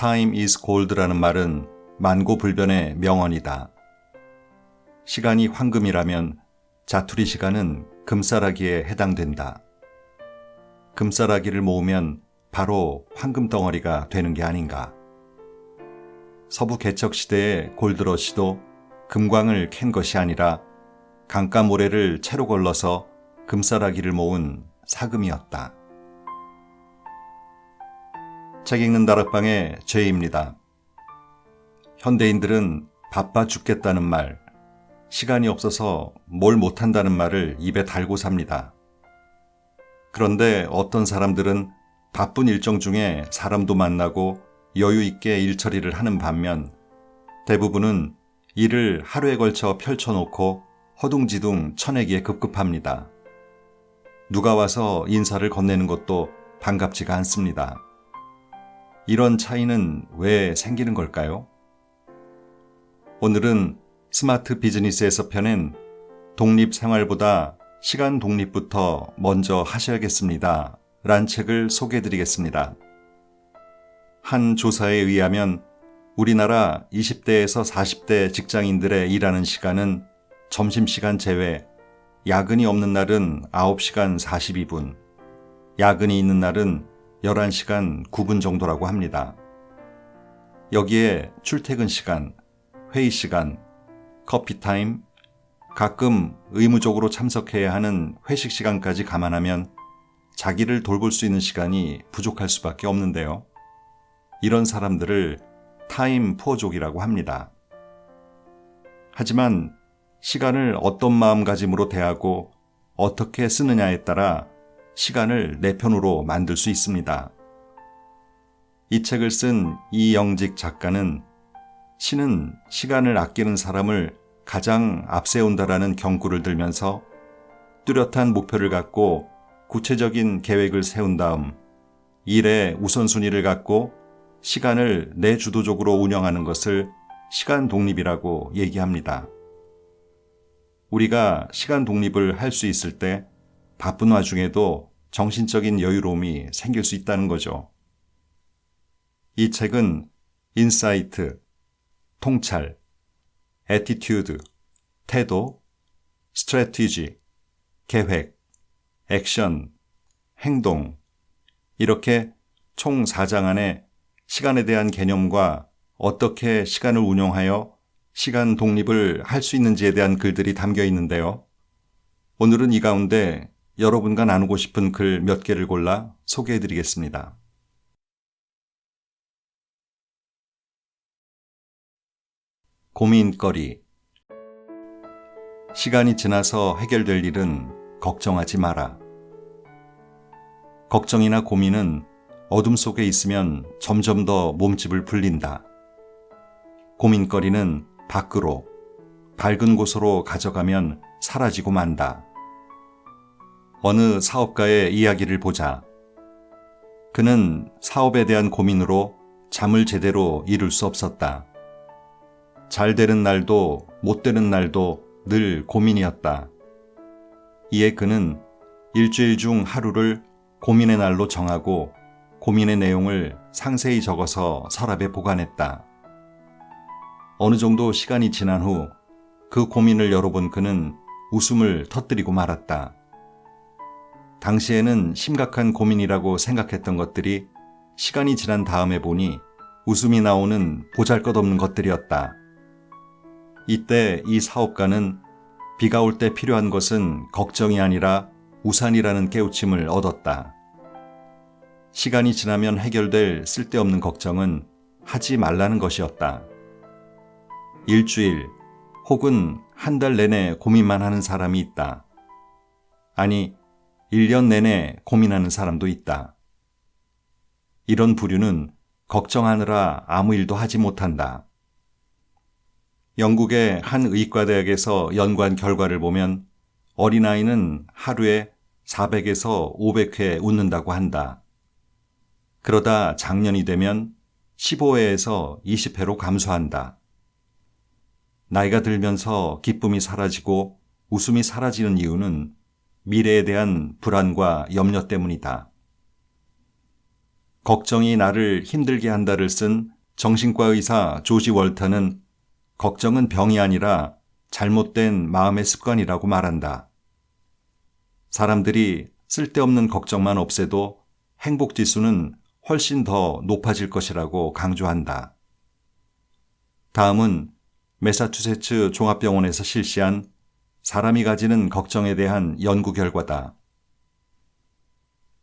Time is gold라는 말은 만고불변의 명언이다. 시간이 황금이라면 자투리 시간은 금싸라기에 해당된다. 금싸라기를 모으면 바로 황금 덩어리가 되는 게 아닌가. 서부 개척 시대의 골드러시도 금광을 캔 것이 아니라 강가 모래를 채로 걸러서 금싸라기를 모은 사금이었다. 책 읽는 다락방의 제이입니다. 현대인들은 바빠 죽겠다는 말, 시간이 없어서 뭘 못한다는 말을 입에 달고 삽니다. 그런데 어떤 사람들은 바쁜 일정 중에 사람도 만나고 여유 있게 일 처리를 하는 반면 대부분은 일을 하루에 걸쳐 펼쳐놓고 허둥지둥 쳐내기에 급급합니다. 누가 와서 인사를 건네는 것도 반갑지가 않습니다. 이런 차이는 왜 생기는 걸까요? 오늘은 스마트 비즈니스에서 펴낸 독립생활보다 시간 독립부터 먼저 하셔야겠습니다. 란 책을 소개해드리겠습니다. 한 조사에 의하면 우리나라 20대에서 40대 직장인들의 일하는 시간은 점심시간 제외, 야근이 없는 날은 9시간 42분, 야근이 있는 날은 11시간 9분 정도라고 합니다. 여기에 출퇴근 시간, 회의 시간, 커피 타임, 가끔 의무적으로 참석해야 하는 회식 시간까지 감안하면 자기를 돌볼 수 있는 시간이 부족할 수밖에 없는데요. 이런 사람들을 타임 푸어족이라고 합니다. 하지만 시간을 어떤 마음가짐으로 대하고 어떻게 쓰느냐에 따라 시간을 내 편으로 만들 수 있습니다. 이 책을 쓴 이영직 작가는 신은 시간을 아끼는 사람을 가장 앞세운다라는 경구를 들면서 뚜렷한 목표를 갖고 구체적인 계획을 세운 다음 일의 우선순위를 갖고 시간을 내주도적으로 운영하는 것을 시간 독립이라고 얘기합니다. 우리가 시간 독립을 할 수 있을 때 바쁜 와중에도 정신적인 여유로움이 생길 수 있다는 거죠. 이 책은 인사이트, 통찰, 애티튜드, 태도, 스트래티지, 계획, 액션, 행동 이렇게 총 4장 안에 시간에 대한 개념과 어떻게 시간을 운용하여 시간 독립을 할 수 있는지에 대한 글들이 담겨 있는데요. 오늘은 이 가운데 여러분과 나누고 싶은 글 몇 개를 골라 소개해드리겠습니다. 고민거리. 시간이 지나서 해결될 일은 걱정하지 마라. 걱정이나 고민은 어둠 속에 있으면 점점 더 몸집을 불린다. 고민거리는 밖으로, 밝은 곳으로 가져가면 사라지고 만다. 어느 사업가의 이야기를 보자. 그는 사업에 대한 고민으로 잠을 제대로 이룰 수 없었다. 잘 되는 날도 못 되는 날도 늘 고민이었다. 이에 그는 일주일 중 하루를 고민의 날로 정하고 고민의 내용을 상세히 적어서 서랍에 보관했다. 어느 정도 시간이 지난 후 그 고민을 열어본 그는 웃음을 터뜨리고 말았다. 당시에는 심각한 고민이라고 생각했던 것들이 시간이 지난 다음에 보니 웃음이 나오는 보잘것없는 것들이었다. 이때 이 사업가는 비가 올 때 필요한 것은 걱정이 아니라 우산이라는 깨우침을 얻었다. 시간이 지나면 해결될 쓸데없는 걱정은 하지 말라는 것이었다. 일주일 혹은 한 달 내내 고민만 하는 사람이 있다. 아니, 1년 내내 고민하는 사람도 있다. 이런 부류는 걱정하느라 아무 일도 하지 못한다. 영국의 한 의과대학에서 연구한 결과를 보면 어린아이는 하루에 400에서 500회 웃는다고 한다. 그러다 장년이 되면 15회에서 20회로 감소한다. 나이가 들면서 기쁨이 사라지고 웃음이 사라지는 이유는 미래에 대한 불안과 염려 때문이다. 걱정이 나를 힘들게 한다를 쓴 정신과 의사 조지 월터는 걱정은 병이 아니라 잘못된 마음의 습관이라고 말한다. 사람들이 쓸데없는 걱정만 없애도 행복 지수는 훨씬 더 높아질 것이라고 강조한다. 다음은 매사추세츠 종합병원에서 실시한 사람이 가지는 걱정에 대한 연구 결과다.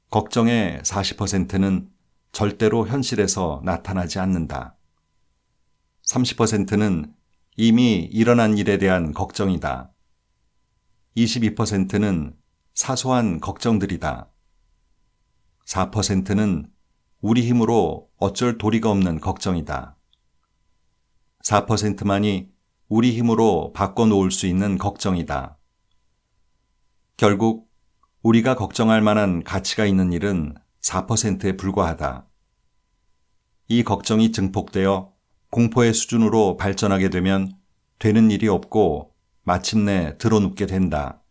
걱정의 40%는 절대로 현실에서 나타나지 않는다. 30%는 이미 일어난 일에 대한 걱정이다. 22%는 사소한 걱정들이다. 4%는 우리 힘으로 어쩔 도리가 없는 걱정이다. 4%만이 우리 힘으로 바꿔놓을 수 있는 걱정이다. 결국 우리가 걱정할 만한 가치가 있는 일은 4%에 불과하다. 이 걱정이 증폭되어 공포의 수준으로 발전하게 되면 되는 일이 없고 마침내 드러눕게 된다.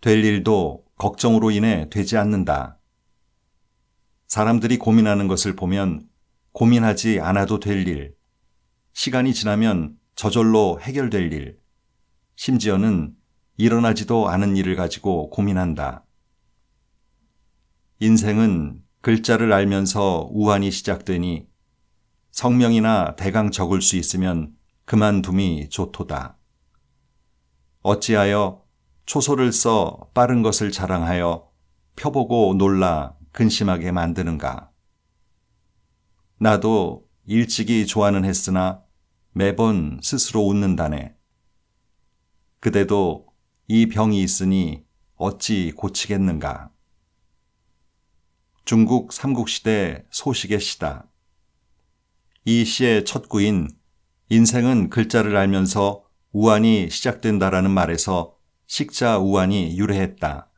될 일도 걱정으로 인해 되지 않는다. 사람들이 고민하는 것을 보면 고민하지 않아도 될 일, 시간이 지나면 저절로 해결될 일, 심지어는 일어나지도 않은 일을 가지고 고민한다. 인생은 글자를 알면서 우환이 시작되니 성명이나 대강 적을 수 있으면 그만둠이 좋도다. 어찌하여 초소를 써 빠른 것을 자랑하여 펴보고 놀라 근심하게 만드는가. 나도 일찍이 좋아는 했으나 매번 스스로 웃는다네. 그대도 이 병이 있으니 어찌 고치겠는가. 중국 삼국시대 소식의 시다. 이 시의 첫 구인 인생은 글자를 알면서 우환이 시작된다라는 말에서 식자 우환이 유래했다.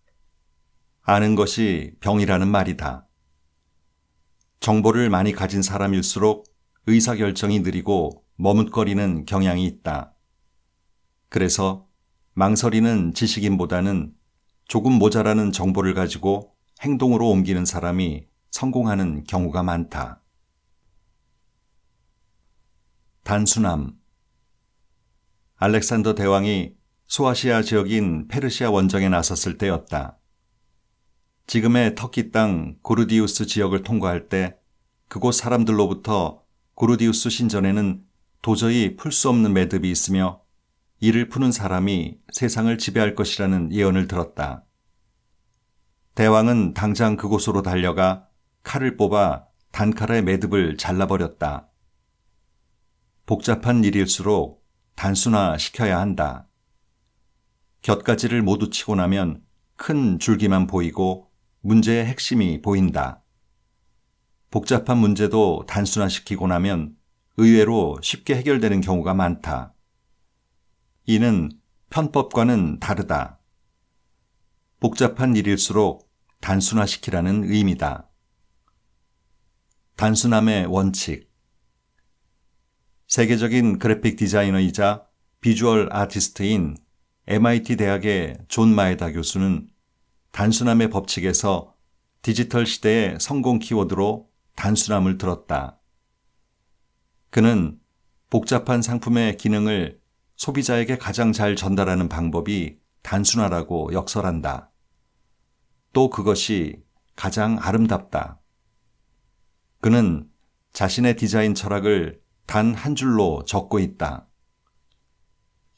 아는 것이 병이라는 말이다. 정보를 많이 가진 사람일수록 의사결정이 느리고 머뭇거리는 경향이 있다. 그래서 망설이는 지식인보다는 조금 모자라는 정보를 가지고 행동으로 옮기는 사람이 성공하는 경우가 많다. 단순함. 알렉산더 대왕이 소아시아 지역인 페르시아 원정에 나섰을 때였다. 지금의 터키 땅 고르디우스 지역을 통과할 때 그곳 사람들로부터 고르디우스 신전에는 도저히 풀 수 없는 매듭이 있으며 이를 푸는 사람이 세상을 지배할 것이라는 예언을 들었다. 대왕은 당장 그곳으로 달려가 칼을 뽑아 단칼에 매듭을 잘라버렸다. 복잡한 일일수록 단순화시켜야 한다. 곁가지를 모두 치고 나면 큰 줄기만 보이고 문제의 핵심이 보인다. 복잡한 문제도 단순화시키고 나면 의외로 쉽게 해결되는 경우가 많다. 이는 편법과는 다르다. 복잡한 일일수록 단순화시키라는 의미다. 단순함의 원칙. 세계적인 그래픽 디자이너이자 비주얼 아티스트인 MIT 대학의 존 마에다 교수는 단순함의 법칙에서 디지털 시대의 성공 키워드로 단순함을 들었다. 그는 복잡한 상품의 기능을 소비자에게 가장 잘 전달하는 방법이 단순화라고 역설한다. 또 그것이 가장 아름답다. 그는 자신의 디자인 철학을 단 한 줄로 적고 있다.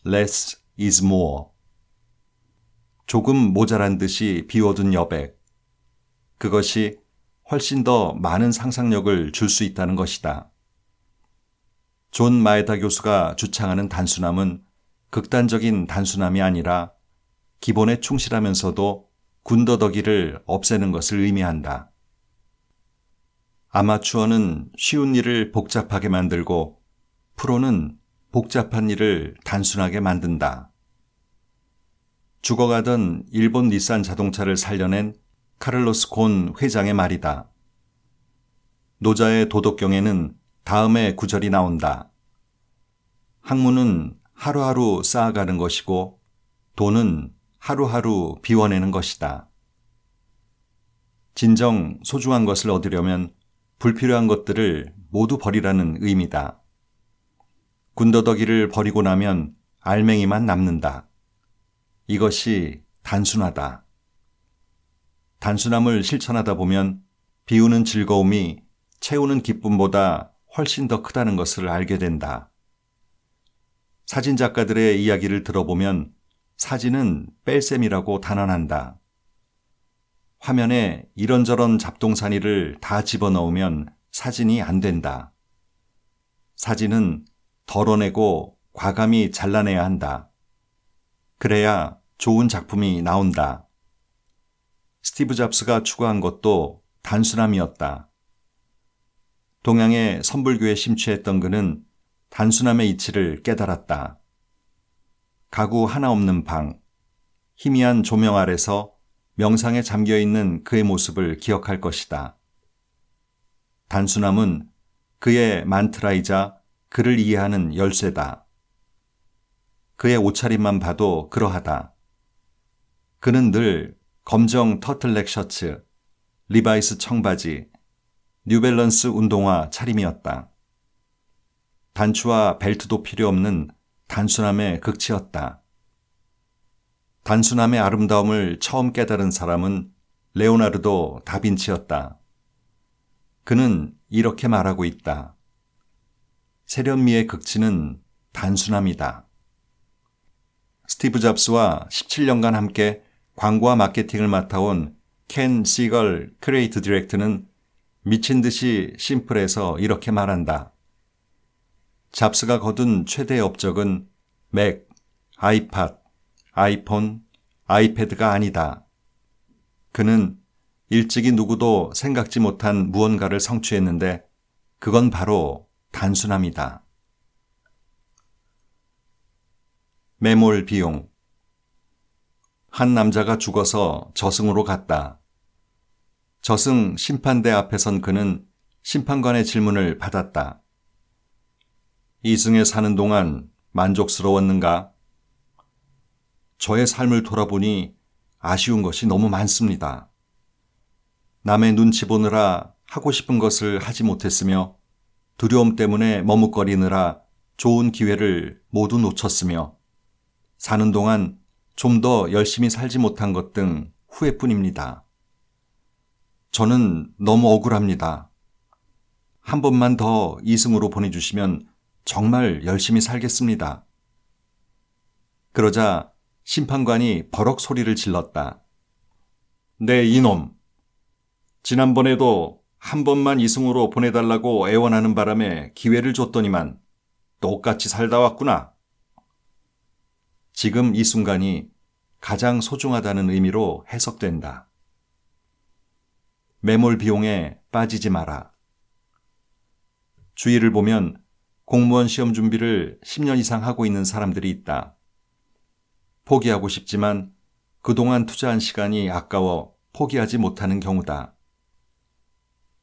Less is more. 조금 모자란 듯이 비워둔 여백. 그것이 훨씬 더 많은 상상력을 줄 수 있다는 것이다. 존 마에다 교수가 주창하는 단순함은 극단적인 단순함이 아니라 기본에 충실하면서도 군더더기를 없애는 것을 의미한다. 아마추어는 쉬운 일을 복잡하게 만들고 프로는 복잡한 일을 단순하게 만든다. 죽어가던 일본 닛산 자동차를 살려낸 카를로스 곤 회장의 말이다. 노자의 도덕경에는 다음의 구절이 나온다. 학문은 하루하루 쌓아가는 것이고 돈은 하루하루 비워내는 것이다. 진정 소중한 것을 얻으려면 불필요한 것들을 모두 버리라는 의미다. 군더더기를 버리고 나면 알맹이만 남는다. 이것이 단순하다. 단순함을 실천하다 보면 비우는 즐거움이 채우는 기쁨보다 훨씬 더 크다는 것을 알게 된다. 사진작가들의 이야기를 들어보면 사진은 뺄셈이라고 단언한다. 화면에 이런저런 잡동사니를 다 집어넣으면 사진이 안 된다. 사진은 덜어내고 과감히 잘라내야 한다. 그래야 좋은 작품이 나온다. 스티브 잡스가 추구한 것도 단순함이었다. 동양의 선불교에 심취했던 그는 단순함의 이치를 깨달았다. 가구 하나 없는 방, 희미한 조명 아래서 명상에 잠겨있는 그의 모습을 기억할 것이다. 단순함은 그의 만트라이자 그를 이해하는 열쇠다. 그의 옷차림만 봐도 그러하다. 그는 늘 검정 터틀넥 셔츠, 리바이스 청바지, 뉴밸런스 운동화 차림이었다. 단추와 벨트도 필요 없는 단순함의 극치였다. 단순함의 아름다움을 처음 깨달은 사람은 레오나르도 다빈치였다. 그는 이렇게 말하고 있다. 세련미의 극치는 단순함이다. 스티브 잡스와 17년간 함께 광고와 마케팅을 맡아온 켄 시걸 크리에이트 디렉트는 미친 듯이 심플해서 이렇게 말한다. 잡스가 거둔 최대의 업적은 맥, 아이팟, 아이폰, 아이패드가 아니다. 그는 일찍이 누구도 생각지 못한 무언가를 성취했는데 그건 바로 단순함이다. 매몰 비용. 한 남자가 죽어서 저승으로 갔다. 저승 심판대 앞에 선 그는 심판관의 질문을 받았다. 이승에 사는 동안 만족스러웠는가? 저의 삶을 돌아보니 아쉬운 것이 너무 많습니다. 남의 눈치 보느라 하고 싶은 것을 하지 못했으며 두려움 때문에 머뭇거리느라 좋은 기회를 모두 놓쳤으며 사는 동안 좀 더 열심히 살지 못한 것 등 후회뿐입니다. 저는 너무 억울합니다. 한 번만 더 이승으로 보내주시면 정말 열심히 살겠습니다. 그러자 심판관이 버럭 소리를 질렀다. 네, 이놈. 지난번에도 한 번만 이승으로 보내달라고 애원하는 바람에 기회를 줬더니만 똑같이 살다 왔구나. 지금 이 순간이 가장 소중하다는 의미로 해석된다. 매몰 비용에 빠지지 마라. 주위를 보면 공무원 시험 준비를 10년 이상 하고 있는 사람들이 있다. 포기하고 싶지만 그동안 투자한 시간이 아까워 포기하지 못하는 경우다.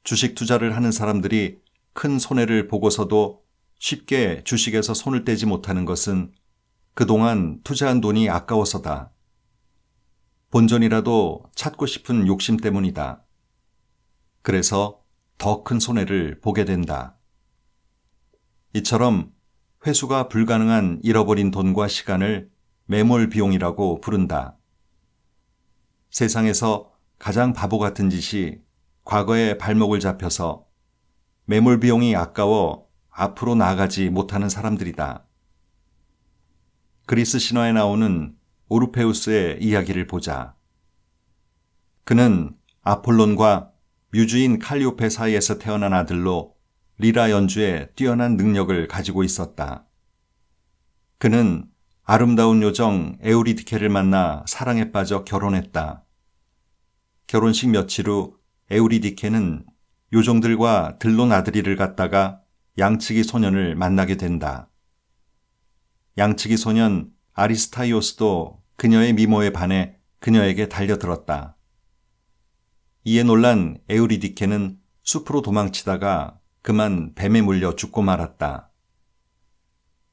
주식 투자를 하는 사람들이 큰 손해를 보고서도 쉽게 주식에서 손을 떼지 못하는 것은 그동안 투자한 돈이 아까워서다. 본전이라도 찾고 싶은 욕심 때문이다. 그래서 더 큰 손해를 보게 된다. 이처럼 회수가 불가능한 잃어버린 돈과 시간을 매몰 비용이라고 부른다. 세상에서 가장 바보 같은 짓이 과거에 발목을 잡혀서 매몰 비용이 아까워 앞으로 나아가지 못하는 사람들이다. 그리스 신화에 나오는 오르페우스의 이야기를 보자. 그는 아폴론과 뮤즈인 칼리오페 사이에서 태어난 아들로 리라 연주에 뛰어난 능력을 가지고 있었다. 그는 아름다운 요정 에우리디케를 만나 사랑에 빠져 결혼했다. 결혼식 며칠 후 에우리디케는 요정들과 들로 나들이를 갔다가 양치기 소년을 만나게 된다. 양치기 소년 아리스타이오스도 그녀의 미모에 반해 그녀에게 달려들었다. 이에 놀란 에우리디케는 숲으로 도망치다가 그만 뱀에 물려 죽고 말았다.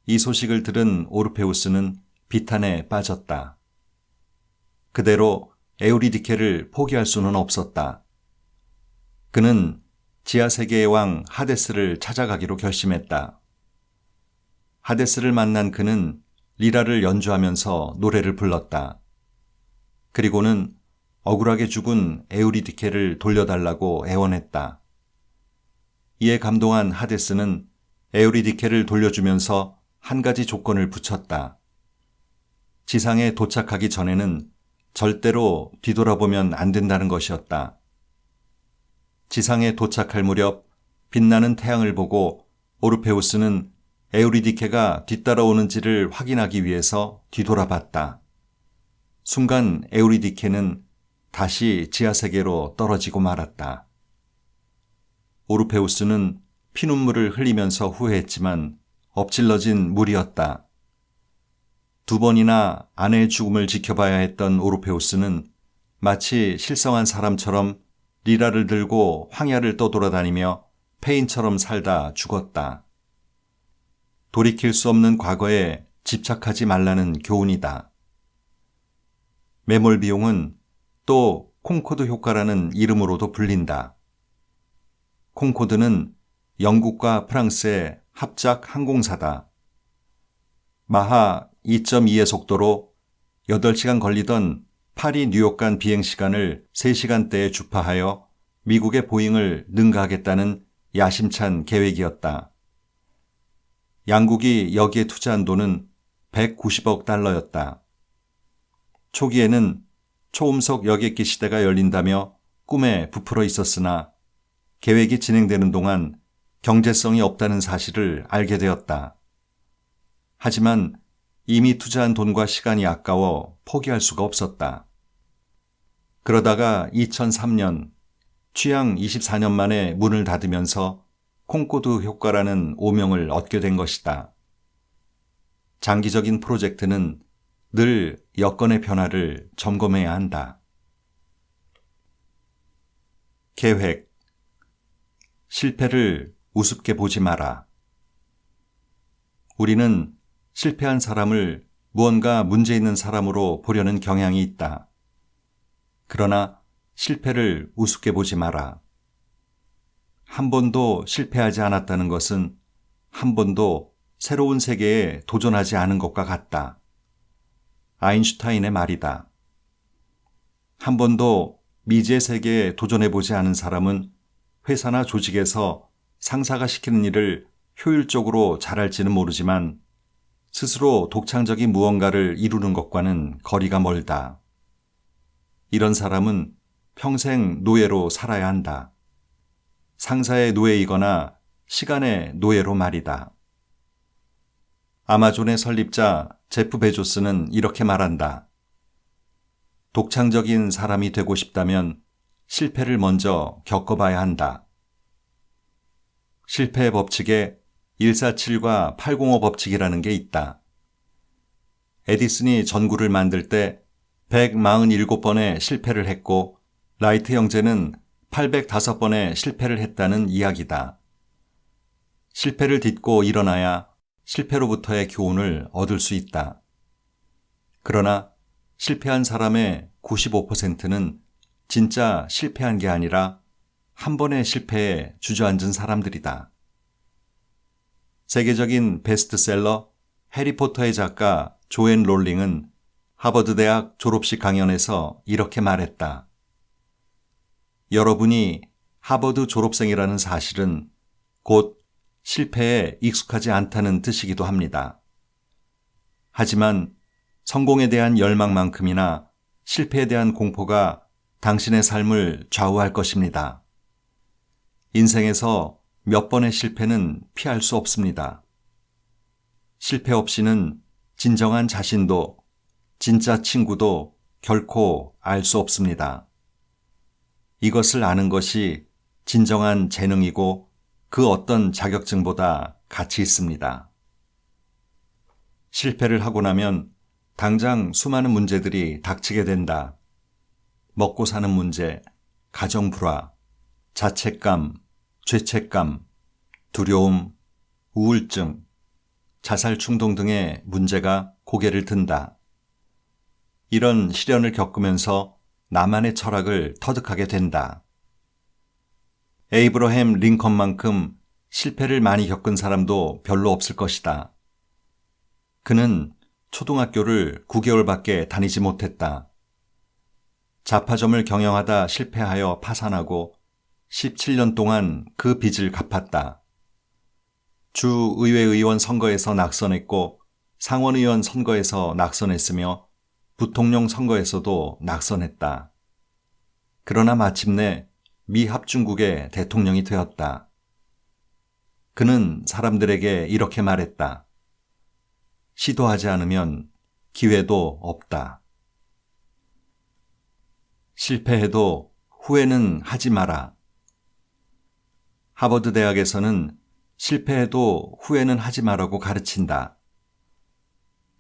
이 소식을 들은 오르페우스는 비탄에 빠졌다. 그대로 에우리디케를 포기할 수는 없었다. 그는 지하세계의 왕 하데스를 찾아가기로 결심했다. 하데스를 만난 그는 리라를 연주하면서 노래를 불렀다. 그리고는 억울하게 죽은 에우리디케를 돌려달라고 애원했다. 이에 감동한 하데스는 에우리디케를 돌려주면서 한 가지 조건을 붙였다. 지상에 도착하기 전에는 절대로 뒤돌아보면 안 된다는 것이었다. 지상에 도착할 무렵 빛나는 태양을 보고 오르페우스는 에우리디케가 뒤따라오는지를 확인하기 위해서 뒤돌아봤다. 순간 에우리디케는 다시 지하세계로 떨어지고 말았다. 오르페우스는 피눈물을 흘리면서 후회했지만 엎질러진 물이었다. 2번이나 아내의 죽음을 지켜봐야 했던 오르페우스는 마치 실성한 사람처럼 리라를 들고 황야를 떠돌아다니며 페인처럼 살다 죽었다. 돌이킬 수 없는 과거에 집착하지 말라는 교훈이다. 매몰 비용은 또 콩코드 효과라는 이름으로도 불린다. 콩코드는 영국과 프랑스의 합작 항공사다. 마하 2.2의 속도로 8시간 걸리던 파리 뉴욕 간 비행시간을 3시간대에 주파하여 미국의 보잉을 능가하겠다는 야심찬 계획이었다. 양국이 여기에 투자한 돈은 190억 달러였다. 초기에는 초음속 여객기 시대가 열린다며 꿈에 부풀어 있었으나 계획이 진행되는 동안 경제성이 없다는 사실을 알게 되었다. 하지만 이미 투자한 돈과 시간이 아까워 포기할 수가 없었다. 그러다가 2003년 취향 24년 만에 문을 닫으면서 콩코드 효과라는 오명을 얻게 된 것이다. 장기적인 프로젝트는 늘 여건의 변화를 점검해야 한다. 계획. 실패를 우습게 보지 마라. 우리는 실패한 사람을 무언가 문제 있는 사람으로 보려는 경향이 있다. 그러나 실패를 우습게 보지 마라. 한 번도 실패하지 않았다는 것은 한 번도 새로운 세계에 도전하지 않은 것과 같다. 아인슈타인의 말이다. 한 번도 미지의 세계에 도전해보지 않은 사람은 회사나 조직에서 상사가 시키는 일을 효율적으로 잘할지는 모르지만 스스로 독창적인 무언가를 이루는 것과는 거리가 멀다. 이런 사람은 평생 노예로 살아야 한다. 상사의 노예이거나 시간의 노예로 말이다. 아마존의 설립자 제프 베조스는 이렇게 말한다. 독창적인 사람이 되고 싶다면 실패를 먼저 겪어봐야 한다. 실패의 법칙에 147과 805 법칙이라는 게 있다. 에디슨이 전구를 만들 때 147번의 실패를 했고 라이트 형제는 805번의 실패를 했다는 이야기다. 실패를 딛고 일어나야 실패로부터의 교훈을 얻을 수 있다. 그러나 실패한 사람의 95%는 진짜 실패한 게 아니라 한 번의 실패에 주저앉은 사람들이다. 세계적인 베스트셀러 해리포터의 작가 조앤 롤링은 하버드 대학 졸업식 강연에서 이렇게 말했다. 여러분이 하버드 졸업생이라는 사실은 곧 실패에 익숙하지 않다는 뜻이기도 합니다. 하지만 성공에 대한 열망만큼이나 실패에 대한 공포가 당신의 삶을 좌우할 것입니다. 인생에서 몇 번의 실패는 피할 수 없습니다. 실패 없이는 진정한 자신도 진짜 친구도 결코 알 수 없습니다. 이것을 아는 것이 진정한 재능이고 그 어떤 자격증보다 가치 있습니다. 실패를 하고 나면 당장 수많은 문제들이 닥치게 된다. 먹고 사는 문제, 가정 불화, 자책감, 죄책감, 두려움, 우울증, 자살 충동 등의 문제가 고개를 든다. 이런 시련을 겪으면서 나만의 철학을 터득하게 된다. 에이브러햄 링컨만큼 실패를 많이 겪은 사람도 별로 없을 것이다. 그는 초등학교를 9개월밖에 다니지 못했다. 잡화점을 경영하다 실패하여 파산하고 17년 동안 그 빚을 갚았다. 주의회의원 선거에서 낙선했고 상원의원 선거에서 낙선했으며 부통령 선거에서도 낙선했다. 그러나 마침내 미 합중국의 대통령이 되었다. 그는 사람들에게 이렇게 말했다. 시도하지 않으면 기회도 없다. 실패해도 후회는 하지 마라. 하버드 대학에서는 실패해도 후회는 하지 마라고 가르친다.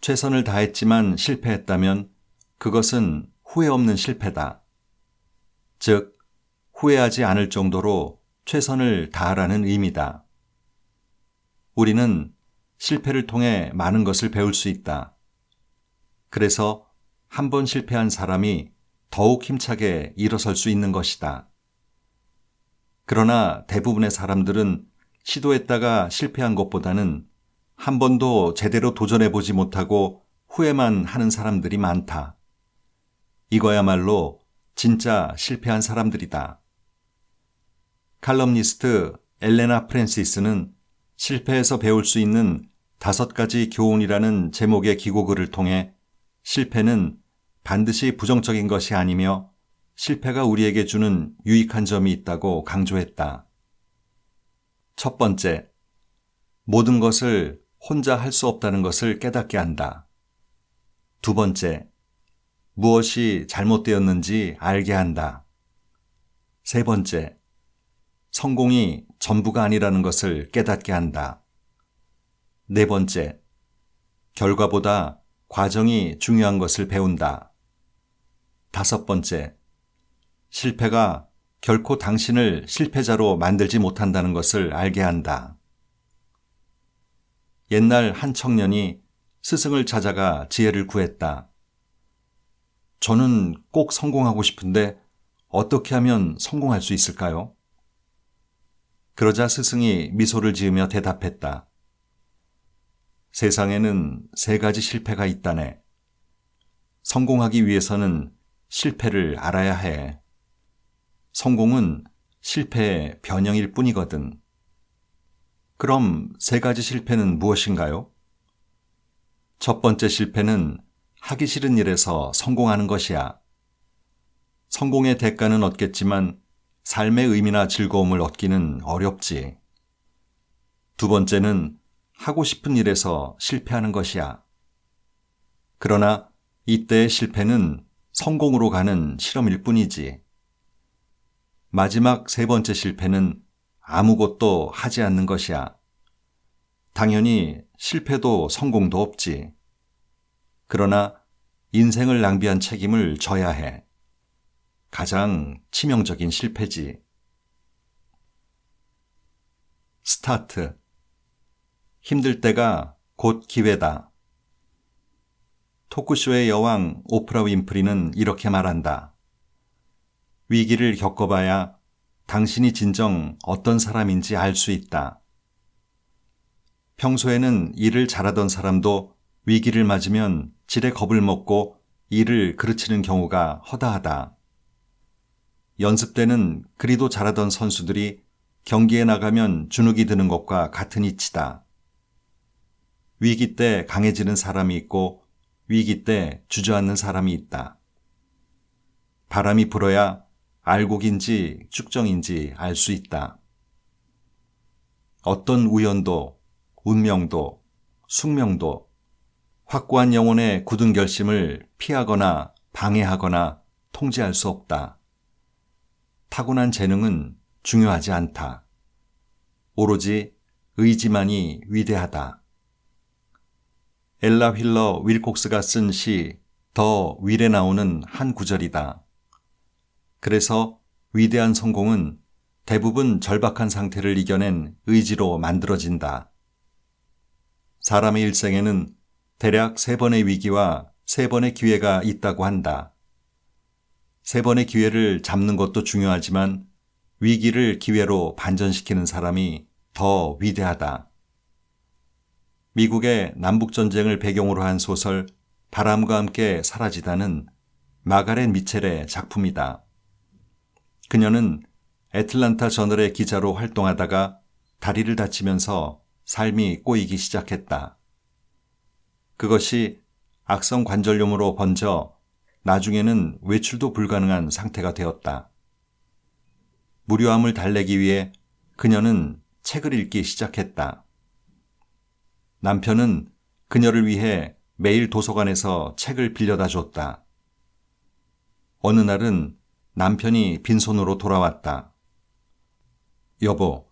최선을 다했지만 실패했다면 그것은 후회 없는 실패다. 즉, 후회하지 않을 정도로 최선을 다하라는 의미다. 우리는 실패를 통해 많은 것을 배울 수 있다. 그래서 한 번 실패한 사람이 더욱 힘차게 일어설 수 있는 것이다. 그러나 대부분의 사람들은 시도했다가 실패한 것보다는 한 번도 제대로 도전해보지 못하고 후회만 하는 사람들이 많다. 이거야말로 진짜 실패한 사람들이다. 칼럼니스트 엘레나 프랜시스는 실패에서 배울 수 있는 5가지 교훈이라는 제목의 기고글을 통해 실패는 반드시 부정적인 것이 아니며 실패가 우리에게 주는 유익한 점이 있다고 강조했다. 첫 번째, 모든 것을 혼자 할 수 없다는 것을 깨닫게 한다. 두 번째, 무엇이 잘못되었는지 알게 한다. 세 번째, 성공이 전부가 아니라는 것을 깨닫게 한다. 네 번째, 결과보다 과정이 중요한 것을 배운다. 다섯 번째, 실패가 결코 당신을 실패자로 만들지 못한다는 것을 알게 한다. 옛날 한 청년이 스승을 찾아가 지혜를 구했다. 저는 꼭 성공하고 싶은데 어떻게 하면 성공할 수 있을까요? 그러자 스승이 미소를 지으며 대답했다. 세상에는 3가지 실패가 있다네. 성공하기 위해서는 실패를 알아야 해. 성공은 실패의 변형일 뿐이거든. 그럼 3가지 실패는 무엇인가요? 첫 번째 실패는 하기 싫은 일에서 성공하는 것이야. 성공의 대가는 얻겠지만 삶의 의미나 즐거움을 얻기는 어렵지. 두 번째는 하고 싶은 일에서 실패하는 것이야. 그러나 이때의 실패는 성공으로 가는 실험일 뿐이지. 마지막 3번째 실패는 아무것도 하지 않는 것이야. 당연히 실패도 성공도 없지. 그러나 인생을 낭비한 책임을 져야 해. 가장 치명적인 실패지. 스타트. 힘들 때가 곧 기회다. 토크쇼의 여왕 오프라 윈프리는 이렇게 말한다. 위기를 겪어봐야 당신이 진정 어떤 사람인지 알 수 있다. 평소에는 일을 잘하던 사람도 위기를 맞으면 지레 겁을 먹고 일을 그르치는 경우가 허다하다. 연습 때는 그리도 잘하던 선수들이 경기에 나가면 주눅이 드는 것과 같은 이치다. 위기 때 강해지는 사람이 있고 위기 때 주저앉는 사람이 있다. 바람이 불어야 알곡인지 쭉정인지 알 수 있다. 어떤 우연도, 운명도, 숙명도 확고한 영혼의 굳은 결심을 피하거나 방해하거나 통제할 수 없다. 타고난 재능은 중요하지 않다. 오로지 의지만이 위대하다. 엘라 휠러 윌콕스가 쓴 시 더 윌에 나오는 한 구절이다. 그래서 위대한 성공은 대부분 절박한 상태를 이겨낸 의지로 만들어진다. 사람의 일생에는 대략 3번의 위기와 3번의 기회가 있다고 한다. 3번의 기회를 잡는 것도 중요하지만 위기를 기회로 반전시키는 사람이 더 위대하다. 미국의 남북전쟁을 배경으로 한 소설 바람과 함께 사라지다는 마가렛 미첼의 작품이다. 그녀는 애틀란타 저널의 기자로 활동하다가 다리를 다치면서 삶이 꼬이기 시작했다. 그것이 악성 관절염으로 번져 나중에는 외출도 불가능한 상태가 되었다. 무료함을 달래기 위해 그녀는 책을 읽기 시작했다. 남편은 그녀를 위해 매일 도서관에서 책을 빌려다 줬다. 어느 날은 남편이 빈손으로 돌아왔다. 여보,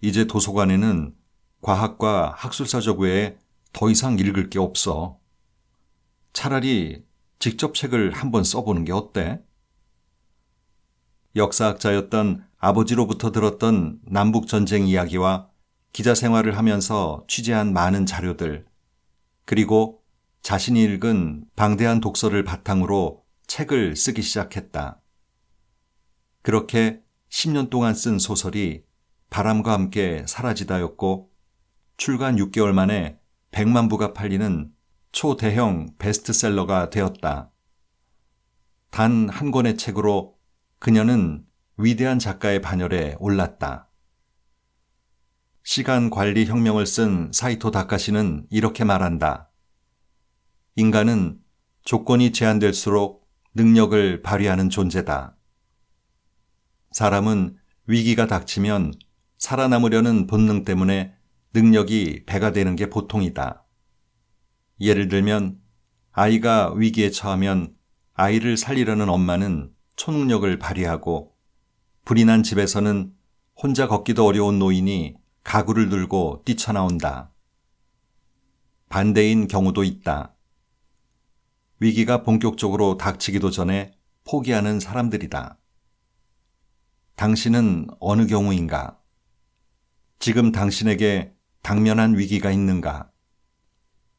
이제 도서관에는 과학과 학술사적 외에 더 이상 읽을 게 없어. 차라리 직접 책을 한번 써보는 게 어때? 역사학자였던 아버지로부터 들었던 남북전쟁 이야기와 기자 생활을 하면서 취재한 많은 자료들, 그리고 자신이 읽은 방대한 독서를 바탕으로 책을 쓰기 시작했다. 그렇게 10년 동안 쓴 소설이 바람과 함께 사라지다였고 출간 6개월 만에 100만 부가 팔리는 초대형 베스트셀러가 되었다. 단 한 권의 책으로 그녀는 위대한 작가의 반열에 올랐다. 시간 관리 혁명을 쓴 사이토 다카시는 이렇게 말한다. 인간은 조건이 제한될수록 능력을 발휘하는 존재다. 사람은 위기가 닥치면 살아남으려는 본능 때문에 능력이 배가 되는 게 보통이다. 예를 들면 아이가 위기에 처하면 아이를 살리려는 엄마는 초능력을 발휘하고 불이 난 집에서는 혼자 걷기도 어려운 노인이 가구를 들고 뛰쳐나온다. 반대인 경우도 있다. 위기가 본격적으로 닥치기도 전에 포기하는 사람들이다. 당신은 어느 경우인가? 지금 당신에게 당면한 위기가 있는가?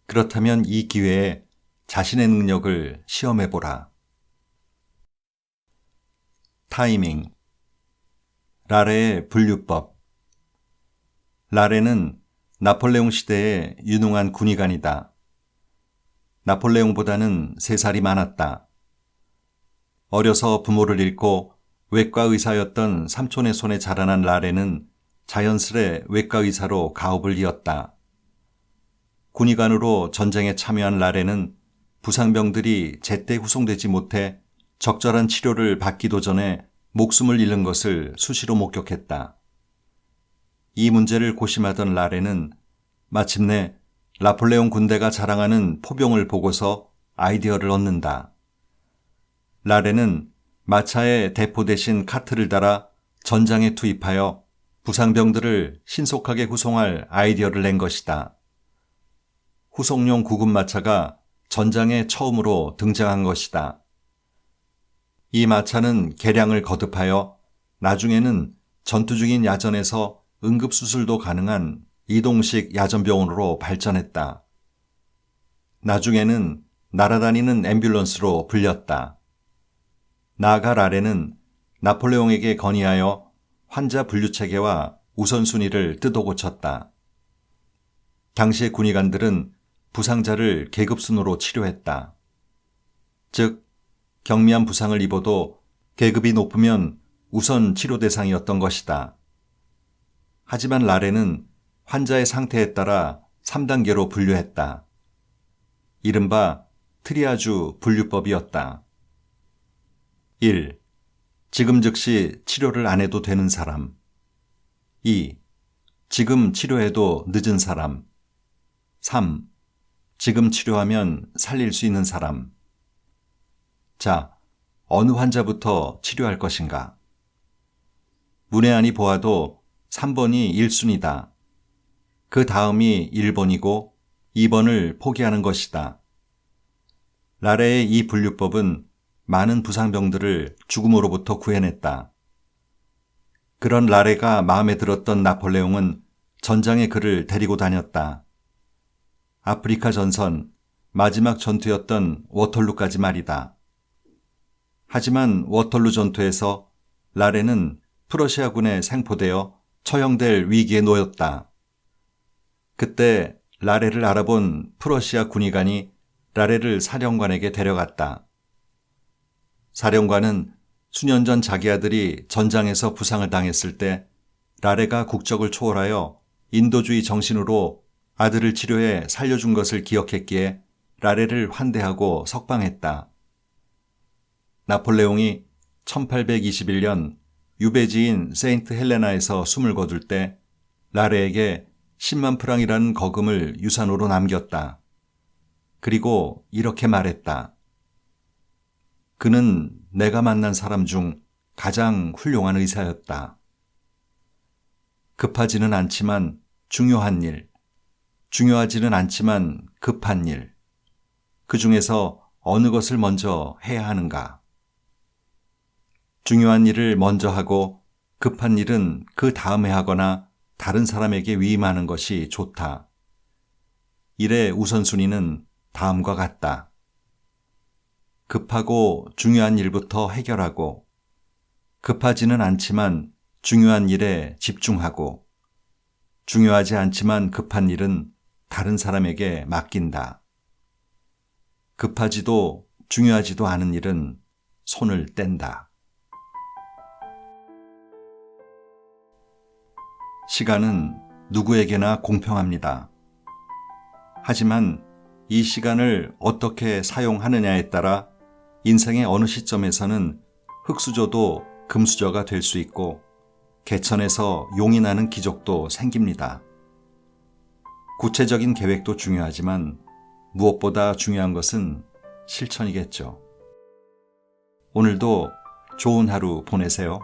그렇다면 이 기회에 자신의 능력을 시험해보라. 타이밍. 라레의 분류법. 라레는 나폴레옹 시대의 유능한 군의관이다. 나폴레옹보다는 3살이 많았다. 어려서 부모를 잃고 외과 의사였던 삼촌의 손에 자라난 라레는 자연스레 외과 의사로 가업을 이었다. 군의관으로 전쟁에 참여한 라레는 부상병들이 제때 후송되지 못해 적절한 치료를 받기도 전에 목숨을 잃는 것을 수시로 목격했다. 이 문제를 고심하던 라레는 마침내 나폴레옹 군대가 자랑하는 포병을 보고서 아이디어를 얻는다. 라레는 마차에 대포 대신 카트를 달아 전장에 투입하여 부상병들을 신속하게 후송할 아이디어를 낸 것이다. 후송용 구급마차가 전장에 처음으로 등장한 것이다. 이 마차는 개량을 거듭하여 나중에는 전투 중인 야전에서 응급수술도 가능한 이동식 야전병원으로 발전했다. 나중에는 날아다니는 앰뷸런스로 불렸다. 나아가 라레는 나폴레옹에게 건의하여 환자 분류 체계와 우선순위를 뜯어 고쳤다. 당시의 군의관들은 부상자를 계급순으로 치료했다. 즉, 경미한 부상을 입어도 계급이 높으면 우선 치료 대상이었던 것이다. 하지만 라레는 환자의 상태에 따라 3단계로 분류했다. 이른바 트리아주 분류법이었다. 1. 지금 즉시 치료를 안 해도 되는 사람. 2. 지금 치료해도 늦은 사람. 3. 지금 치료하면 살릴 수 있는 사람. 자, 어느 환자부터 치료할 것인가? 문외한이 보아도 3번이 1순위다. 그 다음이 1번이고 2번을 포기하는 것이다. 라레의 이 분류법은 많은 부상병들을 죽음으로부터 구해냈다. 그런 라레가 마음에 들었던 나폴레옹은 전장에 그를 데리고 다녔다. 아프리카 전선, 마지막 전투였던 워털루까지 말이다. 하지만 워털루 전투에서 라레는 프러시아군에 생포되어 처형될 위기에 놓였다. 그때 라레를 알아본 프러시아 군의관이 라레를 사령관에게 데려갔다. 사령관은 수년 전 자기 아들이 전장에서 부상을 당했을 때 라레가 국적을 초월하여 인도주의 정신으로 아들을 치료해 살려준 것을 기억했기에 라레를 환대하고 석방했다. 나폴레옹이 1821년 유배지인 세인트 헬레나에서 숨을 거둘 때 라레에게 10만 프랑이라는 거금을 유산으로 남겼다. 그리고 이렇게 말했다. 그는 내가 만난 사람 중 가장 훌륭한 의사였다. 급하지는 않지만 중요한 일, 중요하지는 않지만 급한 일, 그 중에서 어느 것을 먼저 해야 하는가? 중요한 일을 먼저 하고 급한 일은 그 다음에 하거나 다른 사람에게 위임하는 것이 좋다. 일의 우선순위는 다음과 같다. 급하고 중요한 일부터 해결하고, 급하지는 않지만 중요한 일에 집중하고, 중요하지 않지만 급한 일은 다른 사람에게 맡긴다. 급하지도 중요하지도 않은 일은 손을 뗀다. 시간은 누구에게나 공평합니다. 하지만 이 시간을 어떻게 사용하느냐에 따라 인생의 어느 시점에서는 흙수저도 금수저가 될 수 있고 개천에서 용이 나는 기적도 생깁니다. 구체적인 계획도 중요하지만 무엇보다 중요한 것은 실천이겠죠. 오늘도 좋은 하루 보내세요.